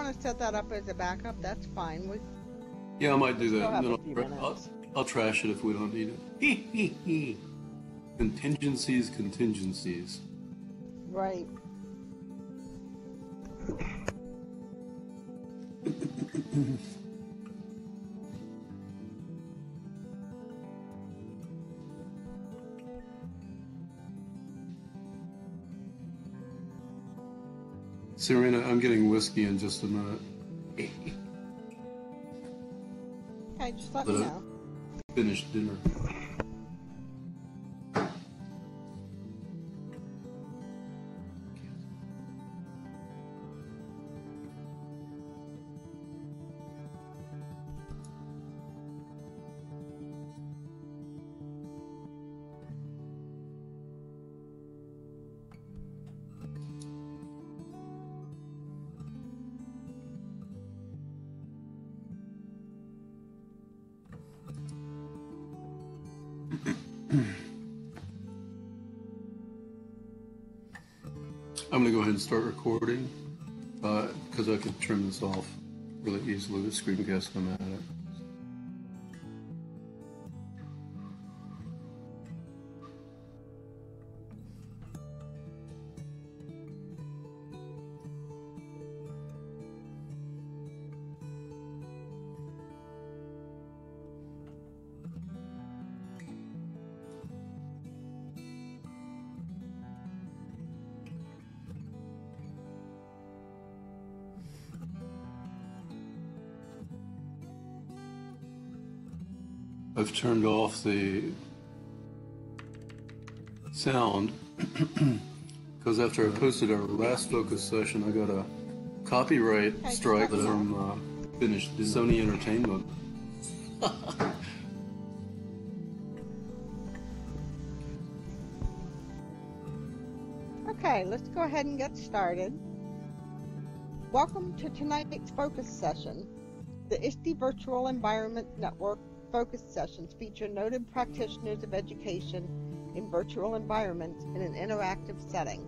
want to set that up as a backup, that's fine. Yeah, I might do that. have And a few then minutes. I'll trash it if we don't need it. Contingencies. Right. Serena, I'm getting whiskey in just a minute. Okay, just let me know. Finish dinner. I'm going to go ahead and start recording because I could trim this off really easily with Screencast I'm at it. I've turned off the sound because after I posted our last focus session, I got a copyright strike from finished Sony Entertainment. Okay, let's go ahead and get started. Welcome to tonight's focus session. The ISTE Virtual Environment Network focus sessions feature noted practitioners of education in virtual environments in an interactive setting.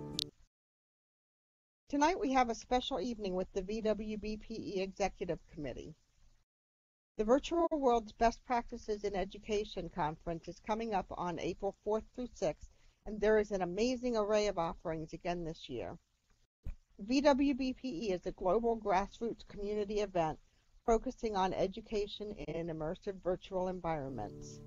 Tonight we have a special evening with the VWBPE Executive Committee. The Virtual World's Best Practices in Education Conference is coming up on April 4th through 6th, and there is an amazing array of offerings again this year. VWBPE is a global grassroots community event focusing on education in immersive virtual environments.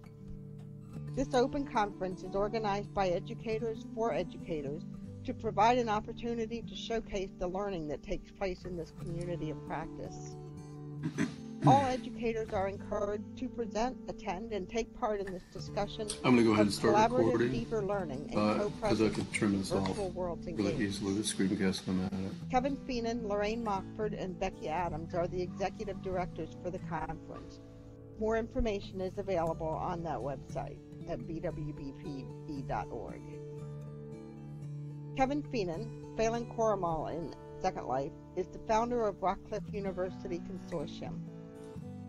This open conference is organized by educators for educators to provide an opportunity to showcase the learning that takes place in this community of practice. All educators are encouraged to present, attend, and take part in this discussion I'm going to go ahead of and start collaborative recording deeper learning and because I could trim this off virtual worlds really engaged. easily with Screencast I'm at it. Kevin Feenan, Lorraine Mockford, and Becky Adams are the executive directors for the conference. More information is available on that website at bwbpe.org. Kevin Feenan, Phelan Koramal in Second Life, is the founder of Rockcliffe University Consortium.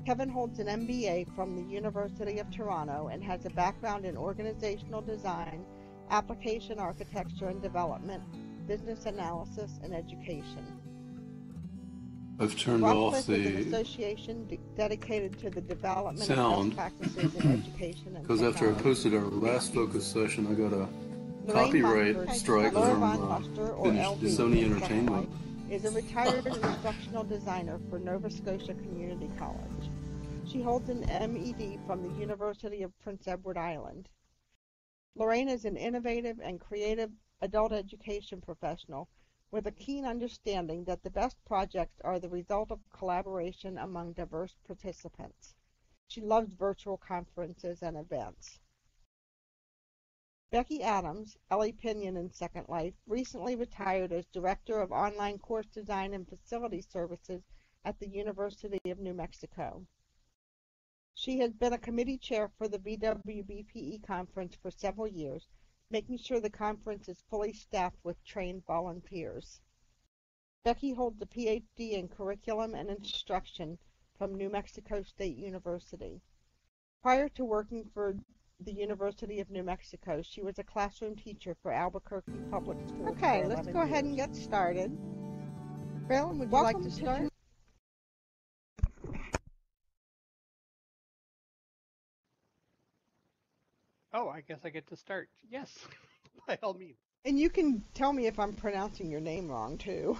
Kevin holds an MBA from the University of Toronto and has a background in organizational design, application architecture and development, business analysis, and education. I've turned Rockcliffe off the is an association dedicated to the development sound of best practices in education and because after I technology. posted our last focus session, I got a Lorraine copyright Mockford, strike Laura from Von Buster, or finished LB Sony in Entertainment. Second Life, is a retired instructional designer for Nova Scotia Community College. She holds an MED from the University of Prince Edward Island. Lorraine is an innovative and creative adult education professional with a keen understanding that the best projects are the result of collaboration among diverse participants. She loves virtual conferences and events. Becky Adams, Ellie Pinion in Second Life, recently retired as Director of Online Course Design and Facility Services at the University of New Mexico. She has been a committee chair for the VWBPE conference for several years, making sure the conference is fully staffed with trained volunteers. Becky holds a PhD in Curriculum and Instruction from New Mexico State University. Prior to working for the University of New Mexico, she was a classroom teacher for Albuquerque Public Schools. Okay, let's go ahead and get started. Phelan, would you like to start? Oh, I guess I get to start. Yes, by all means. And you can tell me if I'm pronouncing your name wrong too.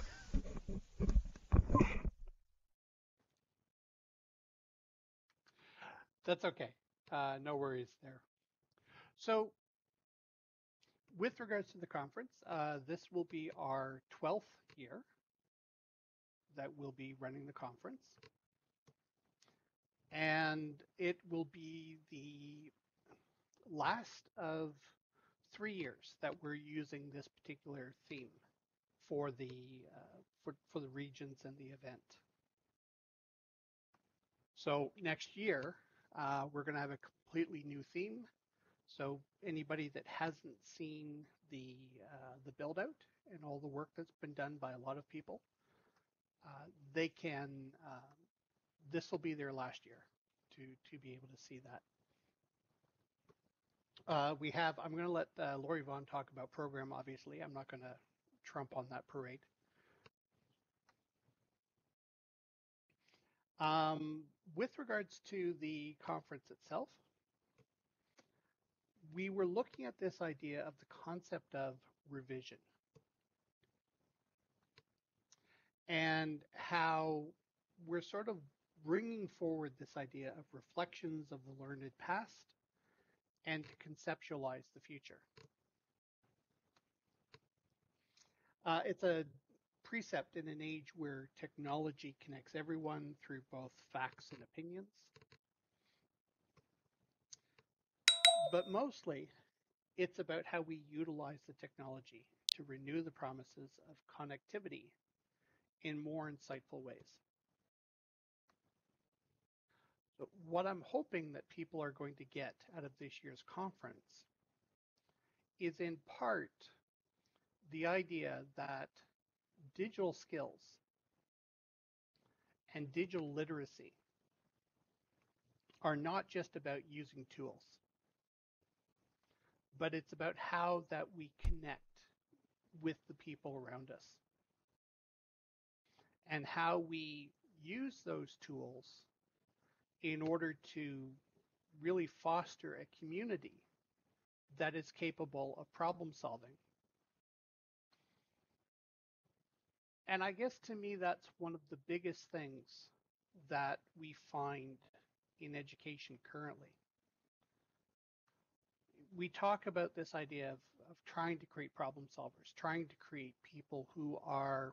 That's okay. No worries there. So, with regards to the conference, this will be our 12th year that we'll be running the conference. And it will be the last of 3 years that we're using this particular theme for the for the regions and the event. So next year, we're going to have a completely new theme. So anybody that hasn't seen the build out and all the work that's been done by a lot of people, they can. This will be their last year to be able to see that. We have. I'm going to let Lori Vaughn talk about program. Obviously, I'm not going to trump on that parade. With regards to the conference itself, we were looking at this idea of the concept of revision and how we're sort of bringing forward this idea of reflections of the learned past and to conceptualize the future. It's a precept in an age where technology connects everyone through both facts and opinions. But mostly, it's about how we utilize the technology to renew the promises of connectivity in more insightful ways. So what I'm hoping that people are going to get out of this year's conference is in part the idea that digital skills and digital literacy are not just about using tools, but it's about how that we connect with the people around us and how we use those tools in order to really foster a community that is capable of problem solving. And I guess to me, that's one of the biggest things that we find in education currently. We talk about this idea of trying to create problem solvers, trying to create people who are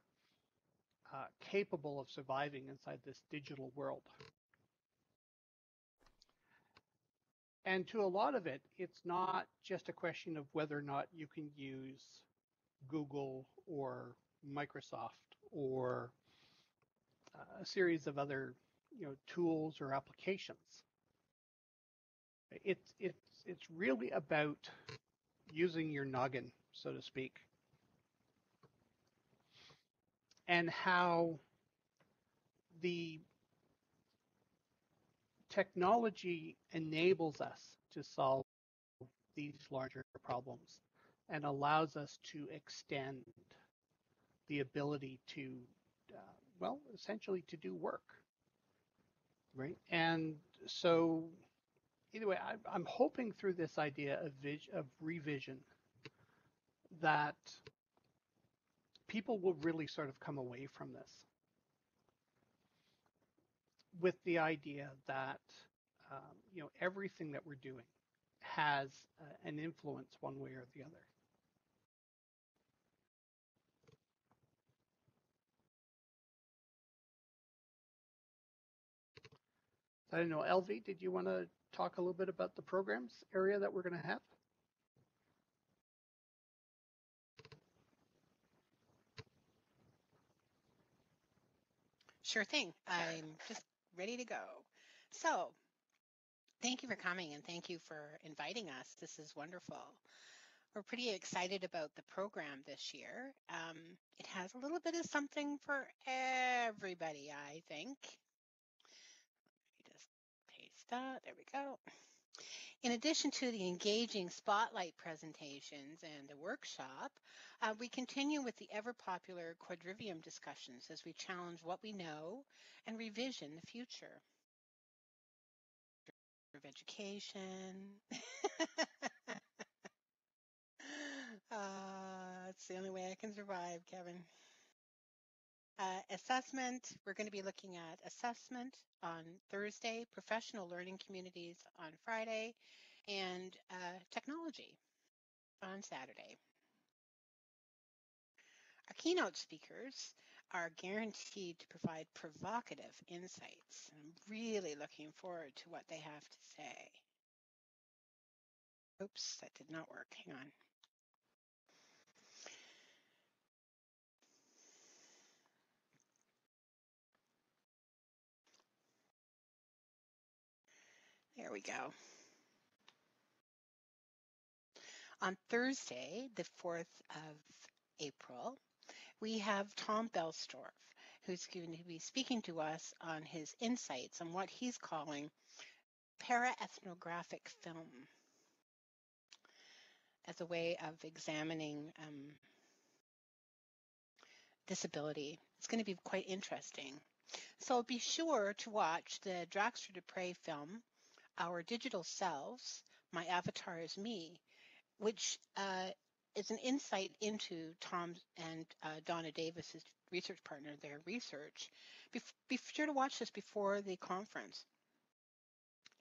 capable of surviving inside this digital world. And to a lot of it, it's not just a question of whether or not you can use Google or Microsoft or a series of other tools or applications. It's really about using your noggin, so to speak, and how the technology enables us to solve these larger problems and allows us to extend the ability to, well, essentially to do work, right? And so, either way, I'm hoping through this idea of revision that people will really sort of come away from this with the idea that everything that we're doing has an influence one way or the other. I don't know, LV, did you want to talk a little bit about the programs area that we're going to have? Sure thing. I'm just ready to go. So, thank you for coming and thank you for inviting us. This is wonderful. We're pretty excited about the program this year. It has a little bit of something for everybody, I think. Let me just paste that. There we go. In addition to the engaging spotlight presentations and the workshop, we continue with the ever popular quadrivium discussions as we challenge what we know and revision the future. of Education. It's the only way I can survive, Kevin. Assessment, we're going to be looking at assessment on Thursday, professional learning communities on Friday, and technology on Saturday. Our keynote speakers are guaranteed to provide provocative insights. I'm really looking forward to what they have to say. Oops, that did not work. Hang on. There we go. On Thursday, the 4th of April, we have Tom Belstorff, who's going to be speaking to us on his insights on what he's calling para-ethnographic film as a way of examining disability. It's going to be quite interesting. So be sure to watch the Draxler Dupre film, Our Digital Selves, My Avatar is Me, which is an insight into Tom and Donna Davis, his research partner, their research. Be sure to watch this before the conference.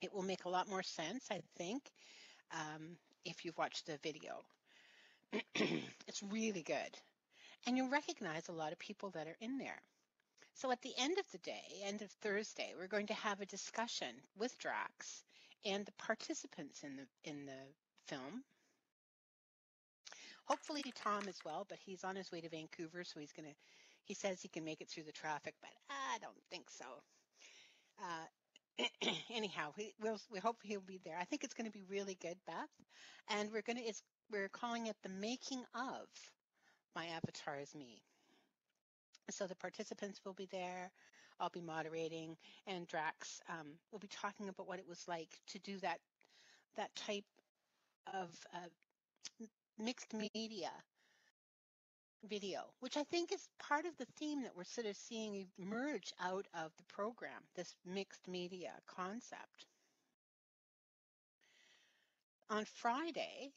It will make a lot more sense, I think, if you've watched the video. It's really good. And you'll recognize a lot of people that are in there. So at the end of the day, end of Thursday, we're going to have a discussion with Drax and the participants in the film. Hopefully Tom as well, but he's on his way to Vancouver, so he says he can make it through the traffic, but I don't think so. Anyhow, we hope he'll be there. I think it's going to be really good, Beth, and we're calling it The Making of My Avatar is Me. So the participants will be there. I'll be moderating, and Drax will be talking about what it was like to do that type of mixed media video, which I think is part of the theme that we're sort of seeing emerge out of the program, this mixed media concept. On Friday,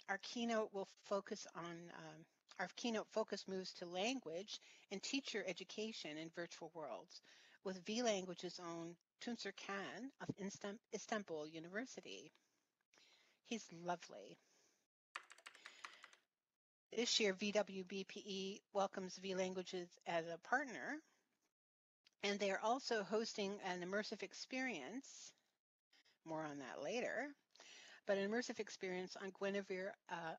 our keynote focus moves to language and teacher education in virtual worlds with vLanguage's own Tuncer Khan of Istanbul University. He's lovely. This year, VWBPE welcomes vLanguages as a partner, and they are also hosting an immersive experience, more on that later, but an immersive experience on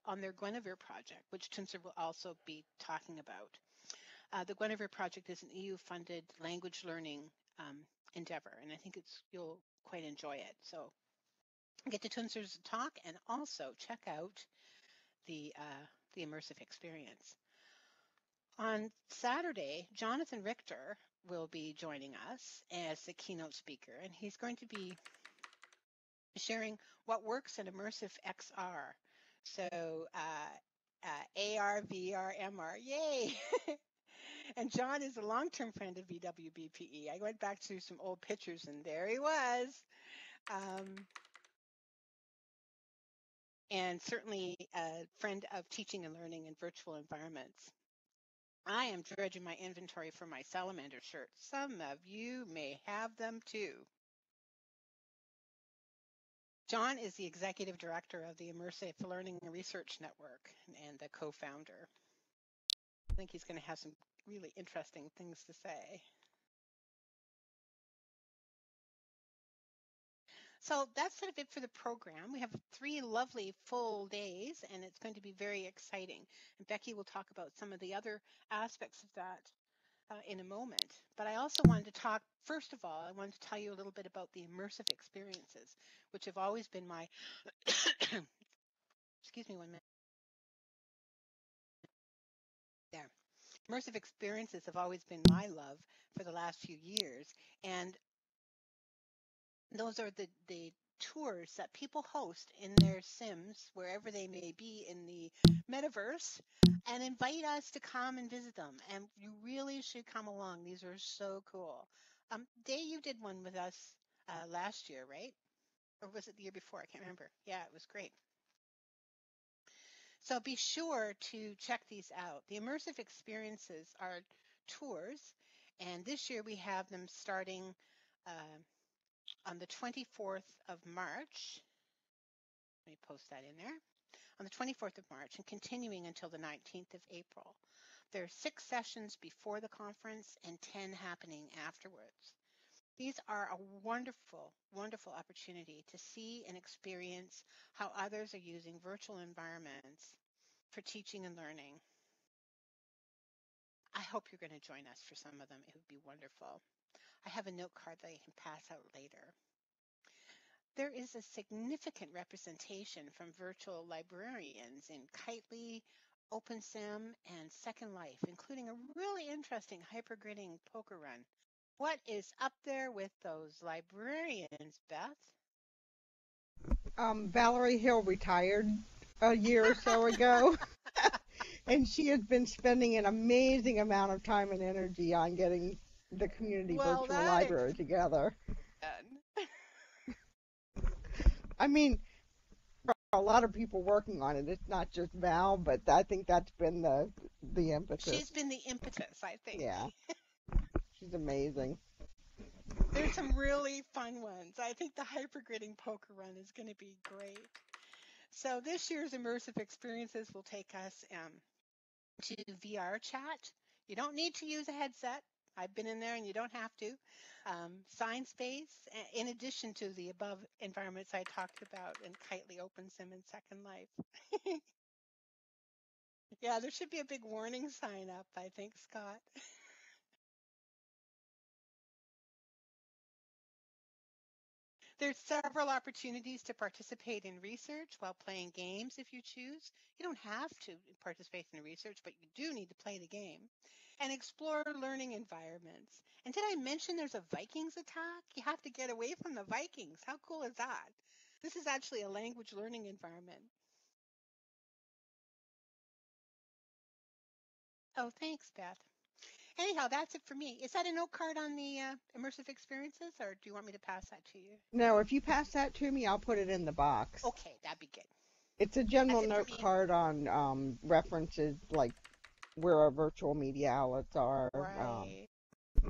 on their Guinevere project, which Tuncer will also be talking about. The Guinevere project is an EU-funded language learning endeavor, and I think you'll quite enjoy it. So get to Tuncer's talk and also check out the immersive experience. On Saturday, Jonathan Richter will be joining us as the keynote speaker, and he's going to be sharing what works in immersive XR. So AR, VR, MR, yay! And John is a long-term friend of VWBPE. I went back to some old pictures, and there he was. And certainly a friend of teaching and learning in virtual environments. I am dredging my inventory for my salamander shirts. Some of you may have them too. John is the executive director of the Immersive Learning and Research Network and the co-founder. I think he's going to have some really interesting things to say. So that's sort of it for the program. We have 3 lovely full days, and it's going to be very exciting. And Becky will talk about some of the other aspects of that in a moment. But I also wanted to talk, first of all, I wanted to tell you a little bit about the immersive experiences, which have always been my, excuse me 1 minute. There. Immersive experiences have always been my love for the last few years. And those are the tours that people host in their Sims, wherever they may be in the metaverse, and invite us to come and visit them. And you really should come along. These are so cool. Day, you did one with us last year, right? Or was it the year before? I can't remember. Yeah, it was great. So be sure to check these out. The immersive experiences are tours, and this year we have them starting on the 24th of March. Let me post that in there. On the 24th of March and continuing until the 19th of April. There are 6 sessions before the conference and 10 happening afterwards. These are a wonderful, wonderful opportunity to see and experience how others are using virtual environments for teaching and learning. I hope you're going to join us for some of them. It would be wonderful. I have a note card that I can pass out later. There is a significant representation from virtual librarians in Kitely, OpenSim, and Second Life, including a really interesting hypergridding poker run. What is up there with those librarians, Beth? Valerie Hill retired a year or so ago, and she has been spending an amazing amount of time and energy on getting the community virtual library together. I mean, a lot of people working on it. It's not just Val, but I think that's been the impetus. She's been the impetus, I think. Yeah. She's amazing. There's some really fun ones. I think the hypergridding poker run is going to be great. So this year's immersive experiences will take us to VR chat. You don't need to use a headset. I've been in there and you don't have to. Science Space, in addition to the above environments I talked about in Kitely, OpenSim, and Second Life. Yeah, there should be a big warning sign up, I think, Scott. There's several opportunities to participate in research while playing games if you choose. You don't have to participate in research, but you do need to play the game. And explore learning environments. And did I mention there's a Vikings attack? You have to get away from the Vikings. How cool is that? This is actually a language learning environment. Oh, thanks, Beth. Anyhow, that's it for me. Is that a note card on the immersive experiences, or do you want me to pass that to you? No, if you pass that to me, I'll put it in the box. Okay, that'd be good. It's a general note card on references, like where our virtual media outlets are. Right.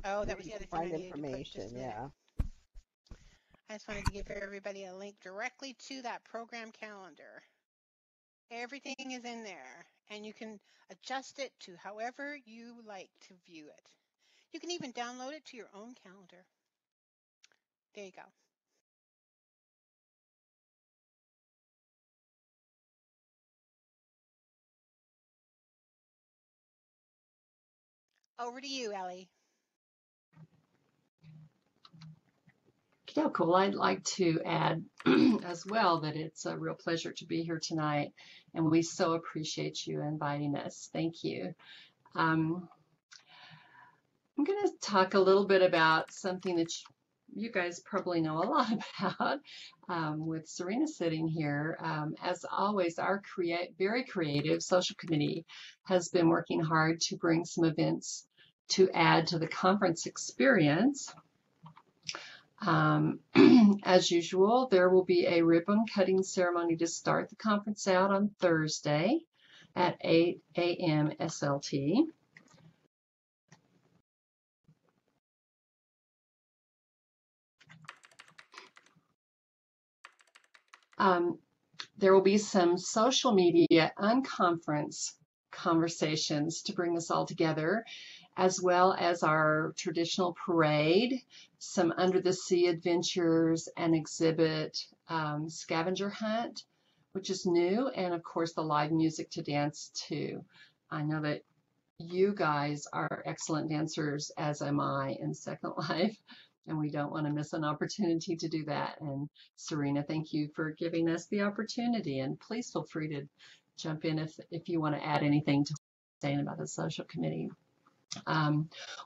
Oh, that was the other thing I needed information, to put. yeah. I just wanted to give everybody a link directly to that program calendar. Everything is in there, and you can adjust it to however you like to view it. You can even download it to your own calendar. There you go. Over to you, Ellie. Yeah, cool. I'd like to add as well that it's a real pleasure to be here tonight, and we so appreciate you inviting us. Thank you. I'm going to talk a little bit about something that you guys probably know a lot about with Serena sitting here. As always, our very creative social committee has been working hard to bring some events to add to the conference experience. As usual, there will be a ribbon cutting ceremony to start the conference out on Thursday at 8 a.m. SLT. There will be some social media unconference conversations to bring us all together, as well as our traditional parade, some under the sea adventures, an exhibit, scavenger hunt, which is new, and of course the live music to dance to. I know that you guys are excellent dancers, as am I in Second Life, and we don't want to miss an opportunity to do that. And Serena, thank you for giving us the opportunity, and please feel free to jump in if you want to add anything to saying about the social committee.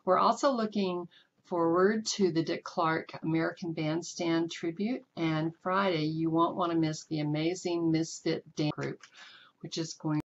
We're also looking forward to the Dick Clark American Bandstand tribute, and Friday you won't want to miss the amazing Misfit Dance Group, which is going